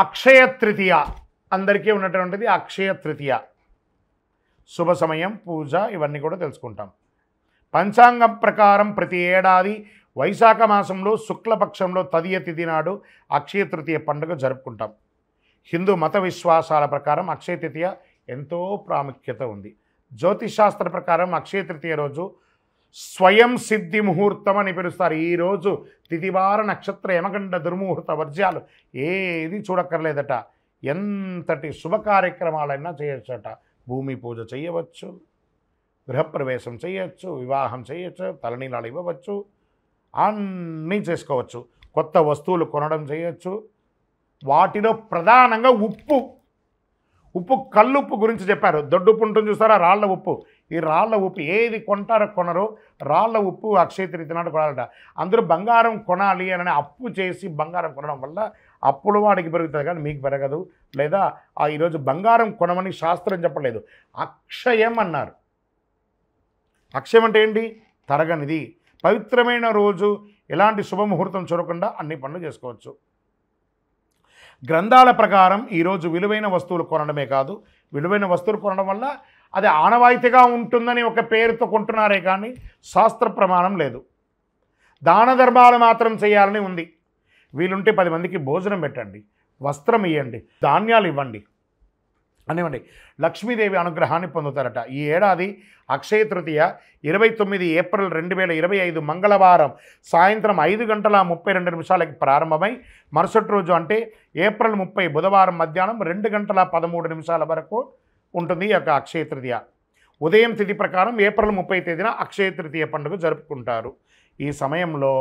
అక్షయ తృతీయ అందరికీ ఉన్నటువంటిది అక్షయ తృతీయ శుభ సమయం పూజ ఇవన్నీ కూడా తెలుసుకుంటాం. పంచాంగం ప్రకారం ప్రతి ఏడాది వైశాఖ మాసంలో శుక్లపక్షంలో తదియ తిథి నాడు అక్షయ తృతీయ పండుగ జరుపుకుంటాం. హిందూ మత విశ్వాసాల ప్రకారం అక్షయ తృతీయ ఎంతో ప్రాముఖ్యత ఉంది. జ్యోతిషాస్త్ర ప్రకారం అక్షయ తృతీయ రోజు స్వయం సిద్ధి ముహూర్తం అని పిలుస్తారు. ఈరోజు తిథివార నక్షత్ర యమగండ దుర్ముహూర్త వర్జ్యాలు ఏది చూడక్కర్లేదట. ఎంతటి శుభ కార్యక్రమాలైనా చేయొచ్చట. భూమి పూజ చేయవచ్చు, గృహప్రవేశం చేయొచ్చు, వివాహం చేయొచ్చు, తలనీలాలు ఇవ్వవచ్చు, అన్నీ చేసుకోవచ్చు. కొత్త వస్తువులు కొనడం చేయొచ్చు. వాటిలో ప్రధానంగా ఉప్పు కల్లుప్పు గురించి చెప్పారు. దొడ్డుప్పు ఉంటుంది చూస్తారా, రాళ్ల ఉప్పు. ఈ రాళ్ల ఉప్పు ఏది కొంటారో కొనరో రాళ్ల ఉప్పు అక్షయ తృతీయ నాడు కొనాలట. అందరూ బంగారం కొనాలి అని అప్పు చేసి బంగారం కొనడం వల్ల అప్పులు వాడికి పెరుగుతుంది కానీ మీకు పెరగదు. లేదా ఈరోజు బంగారం కొనమని శాస్త్రం చెప్పలేదు, అక్షయం అన్నారు. అక్షయం అంటే ఏంటి? తరగనిది. పవిత్రమైన రోజు ఎలాంటి శుభముహూర్తం చూడకుండా అన్ని పనులు చేసుకోవచ్చు. గ్రంథాల ప్రకారం ఈరోజు విలువైన వస్తువులు కొనడమే కాదు, విలువైన వస్తువులు కొనడం వల్ల అది ఆనవాయితీగా ఉంటుందని ఒక పేరుతో కొంటున్నారే కానీ శాస్త్ర ప్రమాణం లేదు. దాన ధర్మాలు మాత్రం చేయాలని ఉంది. వీలుంటే 10 మందికి భోజనం పెట్టండి, వస్త్రం ఇవ్వండి, ధాన్యాలు ఇవ్వండి అనివ్వండి. లక్ష్మీదేవి అనుగ్రహాన్ని పొందుతారట. ఈ ఏడాది అక్షయ తృతీయ 29 ఏప్రిల్ 2025 మంగళవారం సాయంత్రం 5:32 ప్రారంభమై మరుసటి రోజు అంటే ఏప్రిల్ 30 బుధవారం మధ్యాహ్నం 2:13 వరకు ఉంటుంది ఈ యొక్క అక్షయ తృతీయ. ఉదయం తిథి ప్రకారం ఏప్రిల్ 30 తేదీన అక్షయ తృతీయ పండుగ జరుపుకుంటారు. ఈ సమయంలో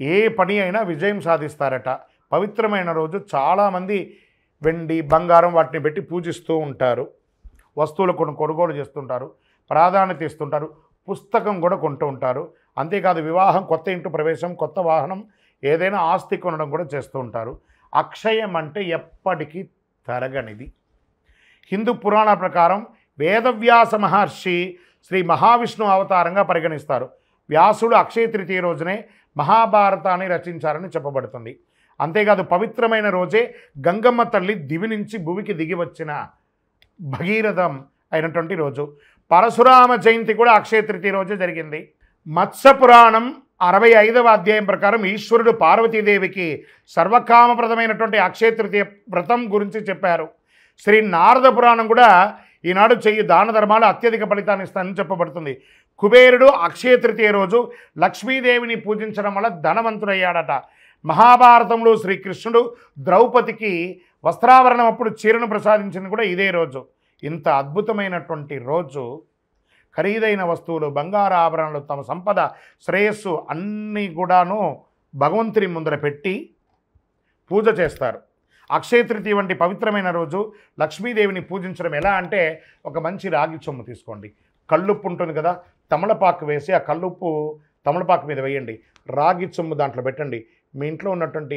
ఏ పని అయినా విజయం సాధిస్తారట. పవిత్రమైన రోజు చాలామంది వెండి బంగారం వాటిని పెట్టి పూజిస్తూ ఉంటారు. వస్తువులు కొనుగోలు చేస్తుంటారు, ప్రాధాన్యత ఇస్తుంటారు, పుస్తకం కూడా కొంటూ ఉంటారు. అంతేకాదు వివాహం, కొత్త ఇంటి ప్రవేశం, కొత్త వాహనం, ఏదైనా ఆస్తి కొనడం కూడా చేస్తూ ఉంటారు. అక్షయం అంటే ఎప్పటికీ తరగనిది. హిందూ పురాణ ప్రకారం వేదవ్యాస మహర్షి శ్రీ మహావిష్ణు అవతారంగా పరిగణిస్తారు. వ్యాసుడు అక్షయ తృతీయ రోజునే మహాభారతాన్ని రచించారని చెప్పబడుతుంది. అంతేకాదు పవిత్రమైన రోజే గంగమ్మ తల్లి దివి నుంచి భూమికి దిగి వచ్చిన భగీరథం అయినటువంటి రోజు. పరశురామ జయంతి కూడా అక్షయ తృతీయ రోజే జరిగింది. మత్స్య పురాణం 65వ అధ్యాయం ప్రకారం ఈశ్వరుడు పార్వతీదేవికి సర్వకామప్రదమైనటువంటి అక్షయ తృతీయ వ్రతం గురించి చెప్పారు. శ్రీ నారద పురాణం కూడా ఈనాడు చెయ్యి దాన ధర్మాలు అత్యధిక ఫలితాన్ని ఇస్తానని చెప్పబడుతుంది. కుబేరుడు అక్షయ తృతీయ రోజు లక్ష్మీదేవిని పూజించడం వల్ల ధనవంతుడయ్యాడట. మహాభారతంలో శ్రీకృష్ణుడు ద్రౌపదికి వస్త్రాభరణం అప్పుడు చీరను ప్రసాదించింది కూడా ఇదే రోజు. ఇంత అద్భుతమైనటువంటి రోజు ఖరీదైన వస్తువులు, బంగారు ఆభరణాలు, తమ సంపద, శ్రేయస్సు అన్నీ కూడాను భగవంతుని ముందర పెట్టి పూజ చేస్తారు. అక్షయ తృతీయ వంటి పవిత్రమైన రోజు లక్ష్మీదేవిని పూజించడం ఎలా అంటే, ఒక మంచి రాగి చెంబు తీసుకోండి, కల్లుప్పు ఉంటుంది కదా, తమలపాకు వేసి ఆ కల్లుప్పు తమలపాకు మీద వేయండి, రాగి చెంబు దాంట్లో పెట్టండి. మీ ఇంట్లో ఉన్నటువంటి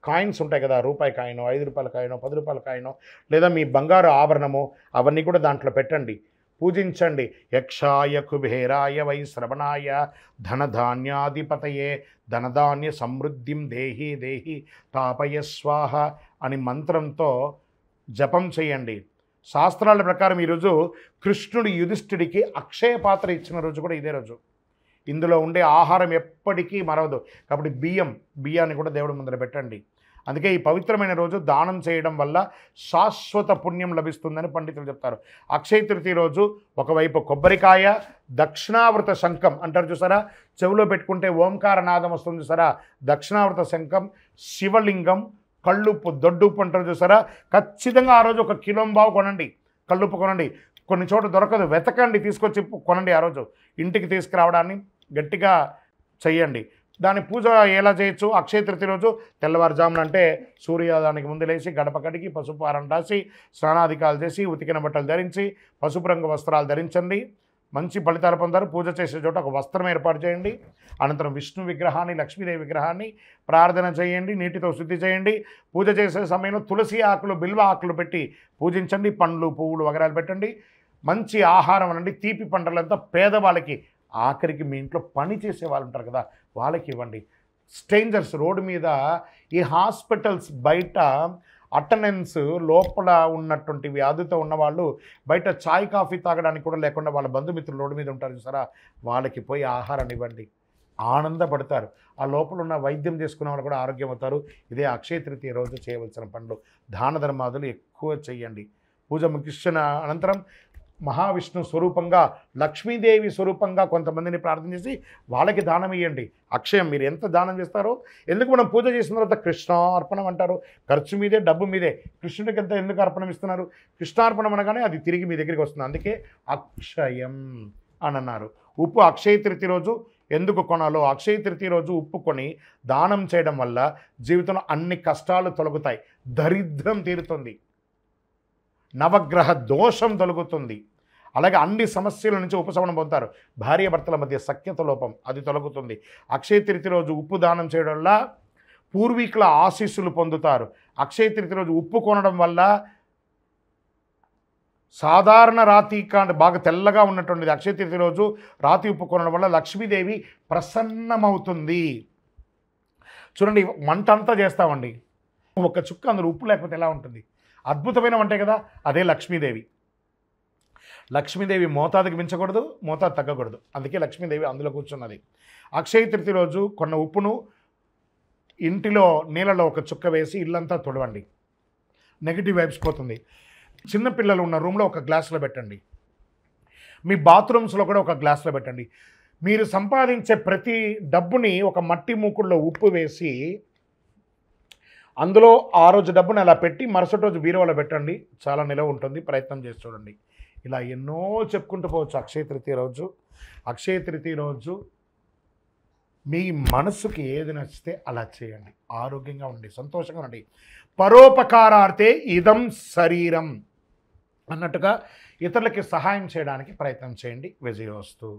కాయిన్స్ ఉంటాయి కదా, రూపాయి కాయినో, 5 రూపాయల కాయినో, 10 రూపాయల కాయినో, లేదా మీ బంగారు ఆభరణము, అవన్నీ కూడా దాంట్లో పెట్టండి, పూజించండి. యక్షాయ కుబేరాయ వై శ్రవణాయ ధనధాన్యాధిపతయే ధనధాన్య సమృద్ధిం దేహి దేహి తాపయ స్వాహ అని మంత్రంతో జపం చేయండి. శాస్త్రాల ప్రకారం ఈరోజు కృష్ణుడు యుధిష్ఠిడికి అక్షయ పాత్ర ఇచ్చిన రోజు కూడా ఇదే రోజు. ఇందులో ఉండే ఆహారం ఎప్పటికీ మరవదు కాబట్టి బియ్యాన్ని కూడా దేవుడి ముందర పెట్టండి. అందుకే ఈ పవిత్రమైన రోజు దానం చేయడం వల్ల శాశ్వత పుణ్యం లభిస్తుందని పండితులు చెప్తారు. అక్షయ తృతీయ రోజు ఒకవైపు కొబ్బరికాయ, దక్షిణావృత శంఖం అంటారు చూసారా, చెవిలో పెట్టుకుంటే ఓంకార నాదం వస్తుంది చూసారా, దక్షిణావృత శంఖం, శివలింగం, కళ్ళుప్పు, దొడ్డుప్పు అంటారు చూసారా, ఖచ్చితంగా ఆ రోజు 1 కిలో కొనండి, కళ్ళుప్పు కొనండి. కొన్ని చోట్ల దొరకదు, వెతకండి, తీసుకొచ్చి కొనండి. ఆ రోజు ఇంటికి తీసుకురావడాన్ని గట్టిగా చెయ్యండి. దాని పూజ ఎలా చేయొచ్చు? అక్షయ తృతీయ రోజు తెల్లవారుజామున అంటే సూర్యోదయానికి ముందు లేచి గడప కడిగి పసుపు ఆరం రాసి స్నానాధికాలు చేసి ఉతికిన బట్టలు ధరించి పసుపు రంగు వస్త్రాలు ధరించండి. మంచి ఫలితాలు పొందారు. పూజ చేసే చోట ఒక వస్త్రం ఏర్పాటు చేయండి. అనంతరం విష్ణు విగ్రహాన్ని, లక్ష్మీదేవి విగ్రహాన్ని ప్రార్థన చేయండి, నీటితో శుద్ధి చేయండి. పూజ చేసే సమయంలో తులసి ఆకులు, బిల్వ ఆకులు పెట్టి పూజించండి. పండ్లు, పువ్వులు వగరాలు పెట్టండి. మంచి ఆహారం అనండి, తీపి పంటలంతా పేదవాళ్ళకి, ఆఖరికి మీ ఇంట్లో పని చేసే వాళ్ళు ఉంటారు కదా వాళ్ళకి ఇవ్వండి. స్ట్రేంజర్స్ రోడ్డు మీద, ఈ హాస్పిటల్స్ బయట అటెండెన్స్ లోపల ఉన్నటువంటి వ్యాధితో ఉన్నవాళ్ళు బయట చాయ్ కాఫీ తాగడానికి కూడా లేకుండా వాళ్ళ బంధుమిత్రులు రోడ్డు మీద ఉంటారు చూసారా, వాళ్ళకి పోయి ఆహారాన్ని ఇవ్వండి, ఆనందపడతారు. ఆ లోపల ఉన్న వైద్యం చేసుకున్న వాళ్ళు కూడా ఆరోగ్యం అవుతారు. ఇదే అక్షయ తృతీయ రోజు చేయవలసిన పనులు. దాన ధర్మాదులు ఎక్కువ చేయండి. పూజ ముగిసిన అనంతరం మహావిష్ణు స్వరూపంగా, లక్ష్మీదేవి స్వరూపంగా కొంతమందిని ప్రార్థన చేసి వాళ్ళకి దానం ఇవ్వండి. అక్షయం మీరు ఎంత దానం చేస్తారో, ఎందుకు మనం పూజ చేసిన తర్వాత కృష్ణార్పణం అంటారు, ఖర్చు మీదే డబ్బు మీదే, కృష్ణుడికి ఎంత ఎందుకు అర్పణం ఇస్తున్నారు? కృష్ణార్పణం అనగానే అది తిరిగి మీ దగ్గరికి వస్తుంది, అందుకే అక్షయం అని అన్నారు. ఉప్పు అక్షయ తృతీయ రోజు ఎందుకు కొనాలో, అక్షయ తృతీయ రోజు ఉప్పు కొని దానం చేయడం వల్ల జీవితంలో అన్ని కష్టాలు తొలగుతాయి, దరిద్రం తీరుతుంది, నవగ్రహ దోషం తొలగుతుంది, అలాగే అన్ని సమస్యల నుంచి ఉపశమనం పొందుతారు. భార్యాభర్తల మధ్య సఖ్యత లోపం అది తొలగుతుంది. అక్షయ తృతీయ రోజు ఉప్పు దానం చేయడం వల్ల పూర్వీకుల ఆశీస్సులు పొందుతారు. అక్షయ తృతీయ రోజు ఉప్పు కొనడం వల్ల సాధారణ రాతి కాండ బాగా తెల్లగా ఉన్నటువంటిది అక్షయ తృతీయ రోజు రాతి ఉప్పు కొనడం వల్ల లక్ష్మీదేవి ప్రసన్నమవుతుంది. చూడండి, వంట అంతా చేస్తామండి, ఒక చుక్క అందులో ఉప్పు లేకపోతే ఎలా ఉంటుంది? అద్భుతమైన వంటే కదా, అదే లక్ష్మీదేవి. లక్ష్మీదేవి మోతాదుకి మించకూడదు, మోతాదు తగ్గకూడదు, అందుకే లక్ష్మీదేవి అందులో కూర్చున్నది. అక్షయ తృతీయ రోజు కొన్న ఉప్పును ఇంటిలో నీళ్ళలో ఒక చుక్క వేసి ఇల్లంతా తుడవండి, నెగిటివ్ వైబ్స్ పోతుంది. చిన్నపిల్లలు ఉన్న రూమ్లో ఒక గ్లాసులో పెట్టండి, మీ బాత్రూమ్స్లో కూడా ఒక గ్లాసులో పెట్టండి. మీరు సంపాదించే ప్రతి డబ్బుని ఒక మట్టి మూకుడులో ఉప్పు వేసి అందులో ఆ రోజు డబ్బుని అలా పెట్టి మరుసటి రోజు బీరువాలో పెట్టండి, చాలా నిలవ ఉంటుంది. ప్రయత్నం చేసి చూడండి. ఇలా ఎన్నో చెప్పుకుంటూ పోవచ్చు. అక్షయ తృతీయ రోజు, అక్షయ తృతీయ రోజు మీ మనసుకి ఏది నచ్చితే అలా చేయండి. ఆరోగ్యంగా ఉండి సంతోషంగా ఉండి. పరోపకారార్థే ఇదం శరీరం అన్నట్టుగా ఇతరులకి సహాయం చేయడానికి ప్రయత్నం చేయండి. విజయోస్తు.